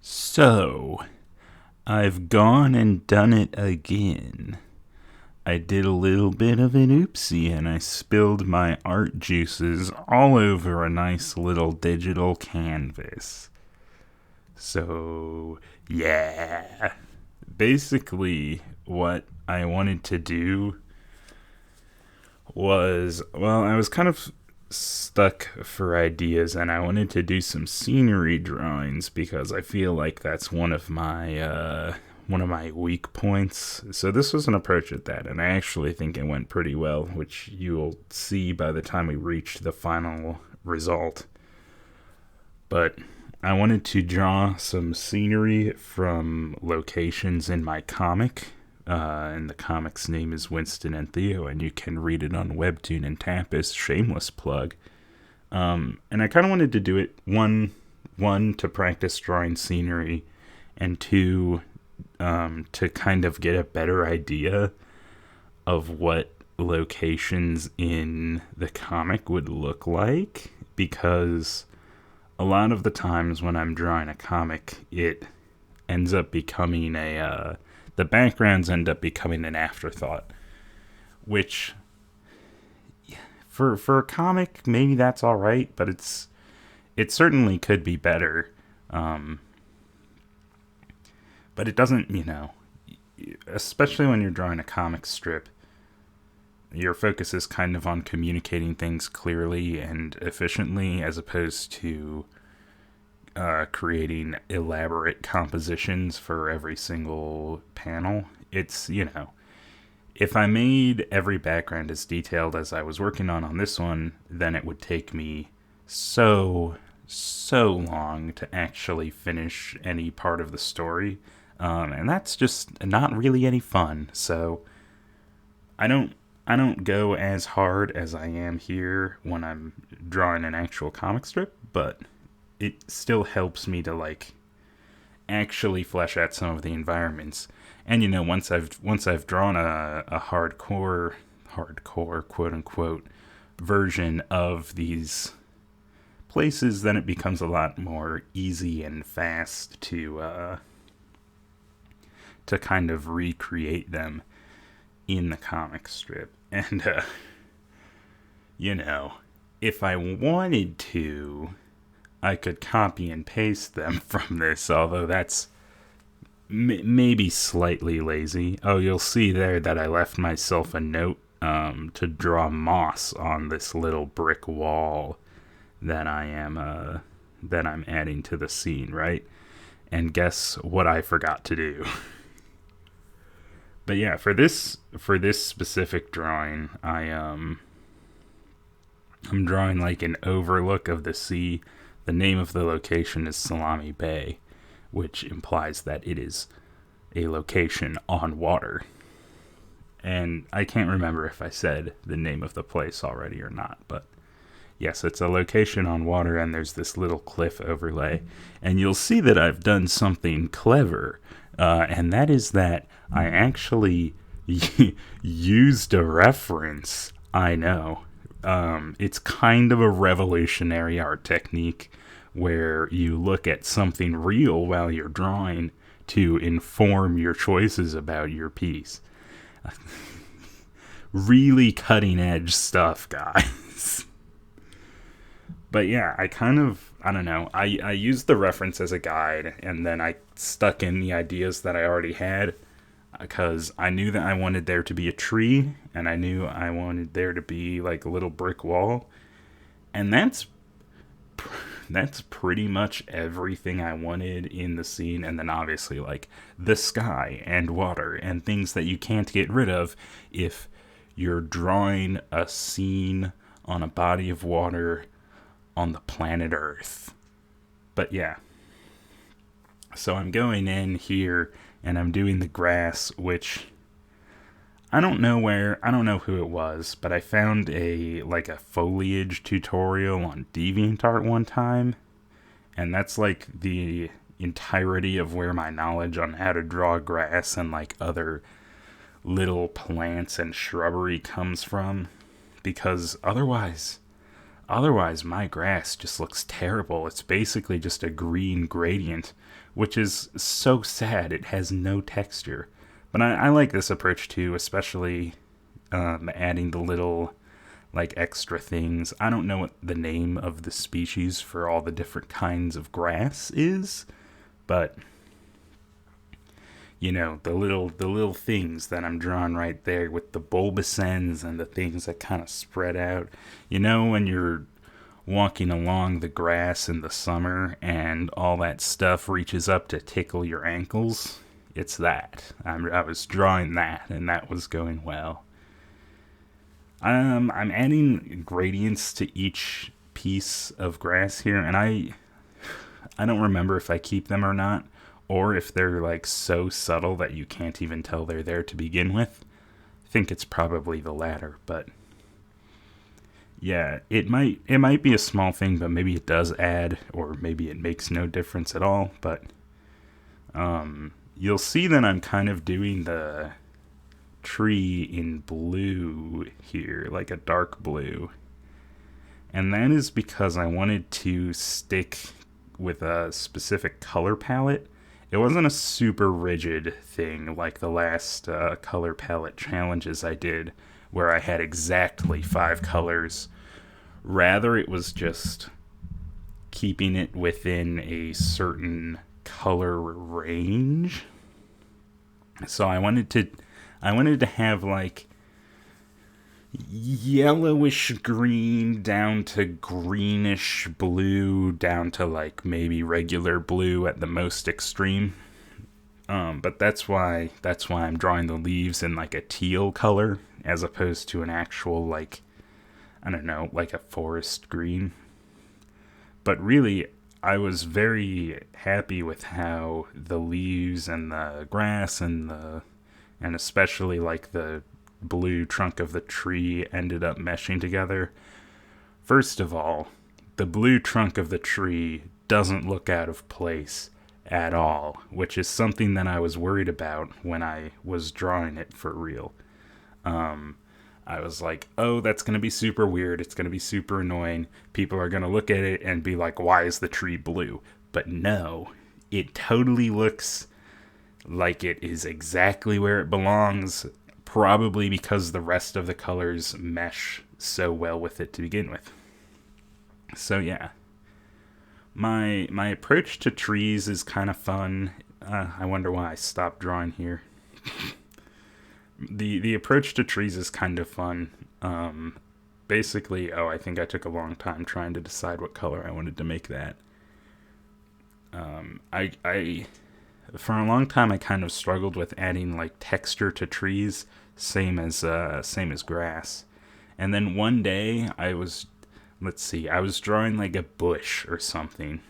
So, I've gone and done it again. I did a little bit of an oopsie and I spilled my art juices all over a nice little digital canvas. So, yeah. Basically, what I wanted to do was, I was kind of stuck for ideas and I wanted to do some scenery drawings because I feel like that's one of my weak points. So this was an approach at that, and I actually think it went pretty well, which you'll see by the time we reach the final result. But I wanted to draw some scenery from locations in my comic, and the comic's name is Winston and Theo, and you can read it on Webtoon and Tapas. Shameless plug. And I kind of wanted to do it one to practice drawing scenery, and two to kind of get a better idea of what locations in the comic would look like, because a lot of the times when I'm drawing a comic, it ends up becoming the backgrounds end up becoming an afterthought, which for a comic maybe that's all right, but it certainly could be better. But it doesn't, especially when you're drawing a comic strip, your focus is kind of on communicating things clearly and efficiently as opposed to creating elaborate compositions for every single panel. It's, if I made every background as detailed as I was working on this one, then it would take me so long to actually finish any part of the story. And that's just not really any fun. So I don't go as hard as I am here when I'm drawing an actual comic strip, but it still helps me to actually flesh out some of the environments. And once I've drawn a hardcore quote unquote version of these places, then it becomes a lot more easy and fast to kind of recreate them in the comic strip. And if I wanted to, I could copy and paste them from this, although that's maybe slightly lazy. Oh, you'll see there that I left myself a note to draw moss on this little brick wall that I'm adding to the scene, right? And guess what I forgot to do? But yeah, for this specific drawing, I'm drawing like an overlook of the sea. The name of the location is Salami Bay, which implies that it is a location on water. And I can't remember if I said the name of the place already or not, but yes, it's a location on water, and there's this little cliff overlay. And you'll see that I've done something clever, and that is that I actually used a reference. I know. It's kind of a revolutionary art technique where you look at something real while you're drawing to inform your choices about your piece. Really cutting edge stuff, guys. But yeah, I don't know. I used the reference as a guide, and then I stuck in the ideas that I already had, because I knew that I wanted there to be a tree, and I knew I wanted there to be like a little brick wall. And that's pretty much everything I wanted in the scene. And then obviously like the sky and water and things that you can't get rid of if you're drawing a scene on a body of water on the planet Earth. But yeah. So I'm going in here and I'm doing the grass, which I don't know who it was, but I found a foliage tutorial on DeviantArt one time, and that's like the entirety of where my knowledge on how to draw grass and like other little plants and shrubbery comes from, because otherwise otherwise, my grass just looks terrible. It's basically just a green gradient, which is so sad. It has no texture. But I like this approach too, especially adding the little like extra things. I don't know what the name of the species for all the different kinds of grass is, but you know, the little things that I'm drawing right there with the bulbous ends and the things that kind of spread out. You know, when you're walking along the grass in the summer and all that stuff reaches up to tickle your ankles? It's that. I was drawing that, and that was going well. I'm adding gradients to each piece of grass here, and I don't remember if I keep them or not, or if they're like so subtle that you can't even tell they're there to begin with. I think it's probably the latter, but yeah, it might be a small thing, but maybe it does add, or maybe it makes no difference at all. But you'll see that I'm kind of doing the tree in blue here, like a dark blue. And that is because I wanted to stick with a specific color palette. It wasn't a super rigid thing like the last color palette challenges I did, where I had exactly 5 colors. Rather, it was just keeping it within a certain color range. So I wanted to have like yellowish green down to greenish blue down to like maybe regular blue at the most extreme. But that's why I'm drawing the leaves in like a teal color as opposed to an actual like, I don't know, like a forest green. But really, I was very happy with how the leaves and the grass and especially like the blue trunk of the tree ended up meshing together. First of all, the blue trunk of the tree doesn't look out of place at all, which is something that I was worried about when I was drawing it for real. I was like, oh, that's going to be super weird. It's going to be super annoying. People are going to look at it and be like, why is the tree blue? But no, it totally looks like it is exactly where it belongs, probably because the rest of the colors mesh so well with it to begin with. So yeah, my approach to trees is kind of fun. I wonder why I stopped drawing here. The approach to trees is kind of fun. Basically, I think I took a long time trying to decide what color I wanted to make that. I for a long time I kind of struggled with adding like texture to trees, same as grass. And then one day I was drawing like a bush or something.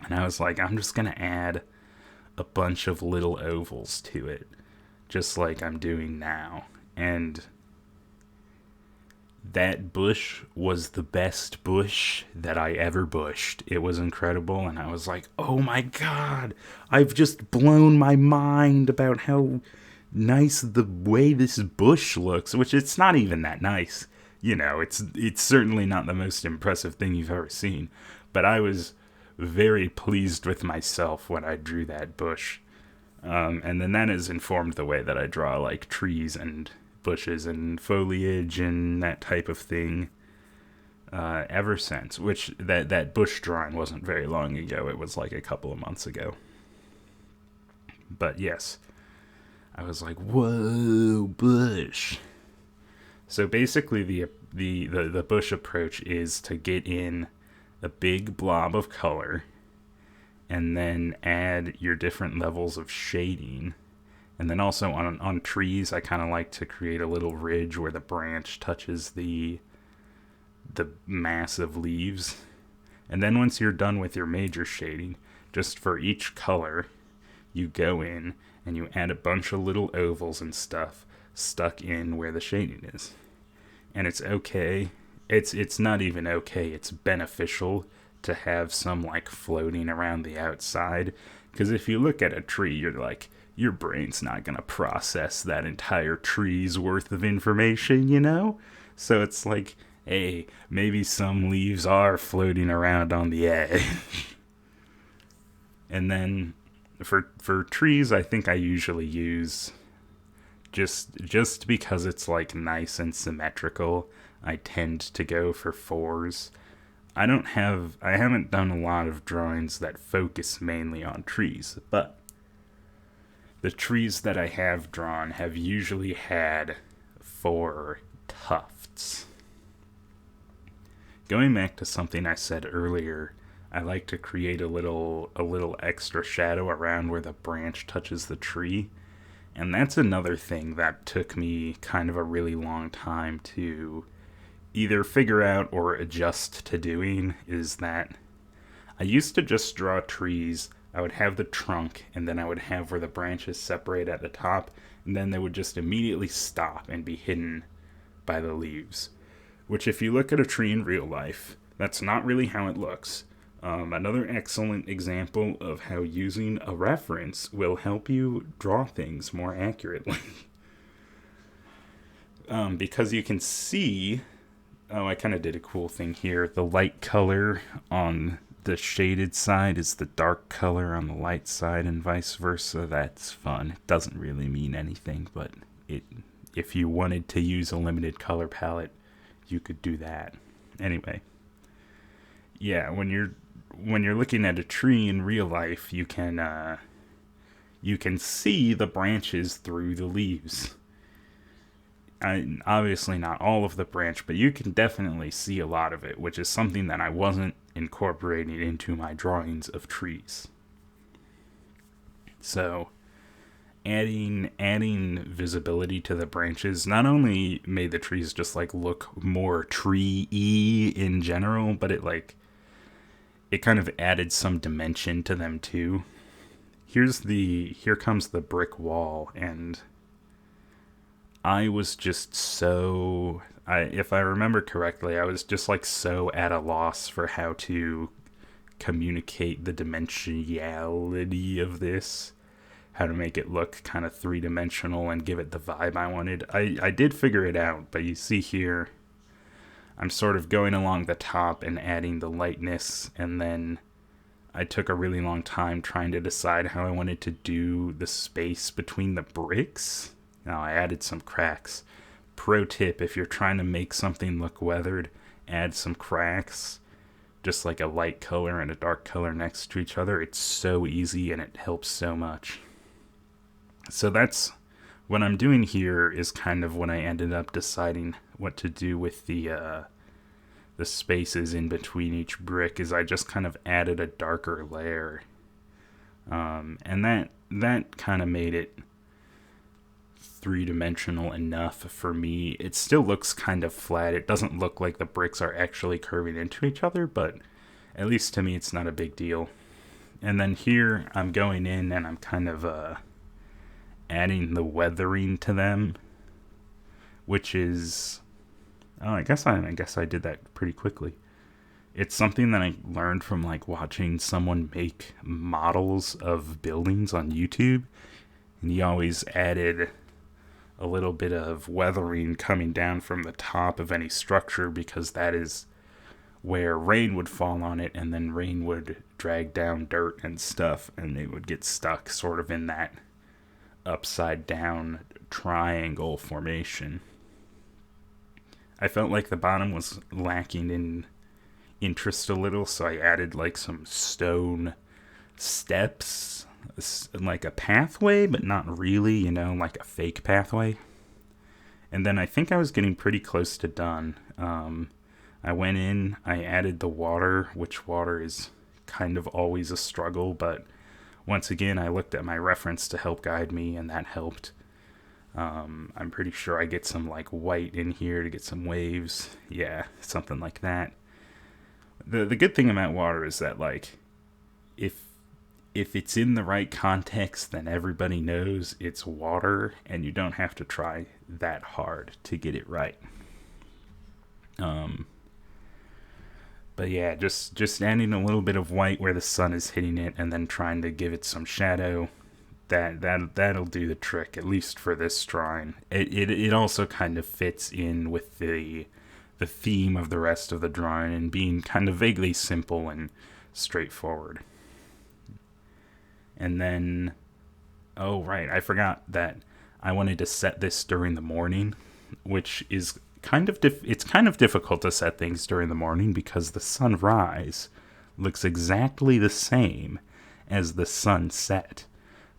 And I was like, I'm just going to add a bunch of little ovals to it, just like I'm doing now. And that bush was the best bush that I ever bushed. It was incredible, and I was like, oh my god, I've just blown my mind about how nice the way this bush looks, which it's not even that nice. You know, it's certainly not the most impressive thing you've ever seen, but I was very pleased with myself when I drew that bush. And then that has informed the way that I draw like trees and bushes and foliage and that type of thing ever since. Which that bush drawing wasn't very long ago. It was like a couple of months ago. But yes, I was like, whoa, bush. So basically the bush approach is to get in a big blob of color and then add your different levels of shading. And then also on trees, I kind of like to create a little ridge where the branch touches the mass of leaves. And then once you're done with your major shading, just for each color, you go in and you add a bunch of little ovals and stuff stuck in where the shading is. And it's okay. It's not even okay. It's beneficial to have some like floating around the outside. Because if you look at a tree, you're like, your brain's not going to process that entire tree's worth of information, you know? So it's like hey, maybe some leaves are floating around on the edge. And then for trees, I think I usually use just because it's like nice and symmetrical, I tend to go for 4s. I haven't done a lot of drawings that focus mainly on trees, but the trees that I have drawn have usually had 4 tufts. Going back to something I said earlier, I like to create a little extra shadow around where the branch touches the tree. And that's another thing that took me kind of a really long time to either figure out or adjust to doing, is that I used to just draw trees. I would have the trunk, and then I would have where the branches separate at the top, and then they would just immediately stop and be hidden by the leaves. Which, if you look at a tree in real life, that's not really how it looks. Another excellent example of how using a reference will help you draw things more accurately. Because you can see, I kind of did a cool thing here. The light color on the shaded side is the dark color on the light side, and vice versa. That's fun. It doesn't really mean anything, but if you wanted to use a limited color palette, you could do that. Anyway, yeah, when you're looking at a tree in real life, you can see the branches through the leaves. Obviously not all of the branch, but you can definitely see a lot of it, which is something that I wasn't incorporating into my drawings of trees. So adding visibility to the branches not only made the trees just like look more tree-y in general, but it kind of added some dimension to them too. Here comes the brick wall, and I was just if I remember correctly, I was just like so at a loss for how to communicate the dimensionality of this, how to make it look kind of 3-dimensional and give it the vibe I wanted. I did figure it out, but you see here, I'm sort of going along the top and adding the lightness, and then I took a really long time trying to decide how I wanted to do the space between the bricks. Now, I added some cracks. Pro tip, if you're trying to make something look weathered, add some cracks, just like a light color and a dark color next to each other. It's so easy and it helps so much. So that's what I'm doing here, is kind of when I ended up deciding what to do with the spaces in between each brick, is I just kind of added a darker layer. And that kind of made it 3-dimensional enough for me. It still looks kind of flat. It doesn't look like the bricks are actually curving into each other, but at least to me it's not a big deal. And then here I'm going in and I'm kind of adding the weathering to them, which is I guess I did that pretty quickly. It's something that I learned from like watching someone make models of buildings on YouTube, and he always added a little bit of weathering coming down from the top of any structure, because that is where rain would fall on it, and then rain would drag down dirt and stuff, and they would get stuck sort of in that upside down triangle formation. I felt like the bottom was lacking in interest a little, so I added like some stone steps, like a pathway, but not really, like a fake pathway. And then I think I was getting pretty close to done. I went in, I added the water, which water is kind of always a struggle, but once again, I looked at my reference to help guide me, and that helped. I'm pretty sure I get some like white in here to get some waves. Yeah, something like that. The good thing about water is that like if it's in the right context, then everybody knows it's water, and you don't have to try that hard to get it right. But yeah, just adding a little bit of white where the sun is hitting it, and then trying to give it some shadow. That'll do the trick, at least for this drawing. It also kind of fits in with the the theme of the rest of the drawing and being kind of vaguely simple and straightforward. And then, oh right, I forgot that I wanted to set this during the morning, which is it's kind of difficult to set things during the morning because the sunrise looks exactly the same as the sunset.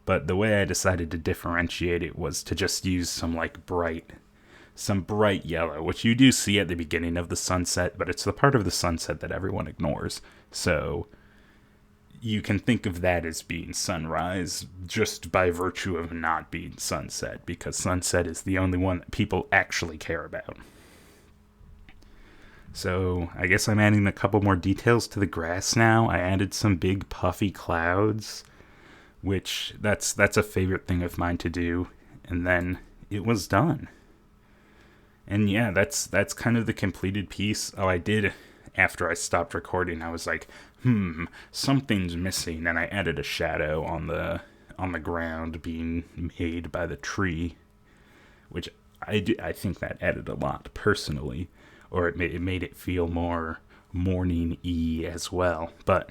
But the way I decided to differentiate it was to just use some bright yellow, which you do see at the beginning of the sunset, but it's the part of the sunset that everyone ignores. So you can think of that as being sunrise just by virtue of not being sunset, because sunset is the only one that people actually care about. So I guess I'm adding a couple more details to the grass now. I added some big puffy clouds, which that's a favorite thing of mine to do. And then it was done. And yeah, that's kind of the completed piece. Oh, I did, after I stopped recording, I was like, something's missing, and I added a shadow on the ground being made by the tree, which I think that added a lot personally, or it made it feel more morning-y as well. But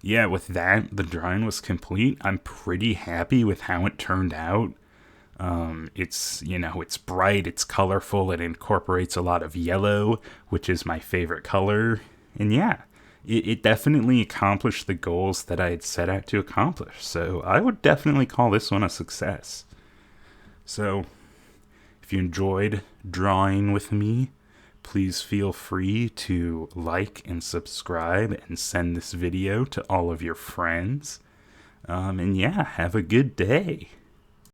yeah, with that, the drawing was complete. I'm pretty happy with how it turned out. It's bright, it's colorful, it incorporates a lot of yellow, which is my favorite color. And yeah, it definitely accomplished the goals that I had set out to accomplish. So I would definitely call this one a success. So if you enjoyed drawing with me, please feel free to like and subscribe and send this video to all of your friends. And yeah, have a good day.